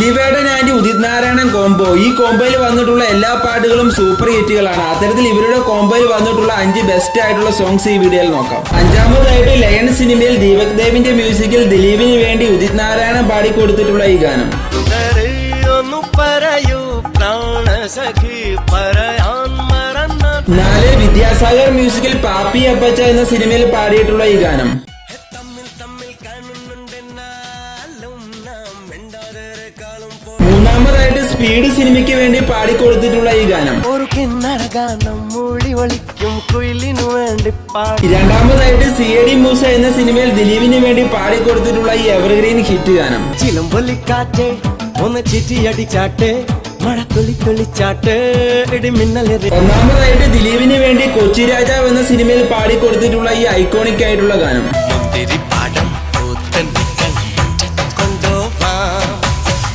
ദിലീപേടൻ and Udit Narayanan combo. ഈ കോംബോയിൽ വന്നിട്ടുള്ള എല്ലാ പാട്ടുകളും സൂപ്പർ ഹിറ്റുകളാണ്. അത്തരത്തിൽ ഇവരുടെ കോംബോയിൽ വന്നിട്ടുള്ള 5 ബെസ്റ്റ് ആയിട്ടുള്ള സോങ്സ് ഈ വീഡിയോയിൽ നോക്കാം. അഞ്ചാമതായിട്ട് ലയൺ സിനിമയിൽ ദീപക് ദേവിന്റെ മ്യൂസിക്കിൽ ദിലീപിന് വേണ്ടി ഉദിത് നാരായണൻ പാടിക്കൊടുത്തിട്ടുള്ള ഈ ഗാനം. നാല് വിദ്യാസാഗർ മ്യൂസിക്കിൽ പാപ്പി അപ്പച്ച എന്ന സിനിമയിൽ പാടിയിട്ടുള്ള ഈ ഗാനം. മൂന്നാമതായിട്ട് സ്പീഡ് സിനിമയ്ക്ക് വേണ്ടി പാടിക്കൊടുത്തിട്ടുള്ള ഈ ഗാനം. രണ്ടാമതായിട്ട് CID മൂസ എന്ന സിനിമയിൽ ദിലീപിന് വേണ്ടി പാടിക്കൊടുത്തിട്ടുള്ള ഈ എവർഗ്രീൻ ഹിറ്റ് ഗാനം. ഒന്നാമതായിട്ട് ദിലീപിന് വേണ്ടി കൊച്ചി രാജാവ് എന്ന സിനിമയിൽ പാടിക്കൊടുത്തിട്ടുള്ള ഈ ഐക്കോണിക് ആയിട്ടുള്ള ഗാനം.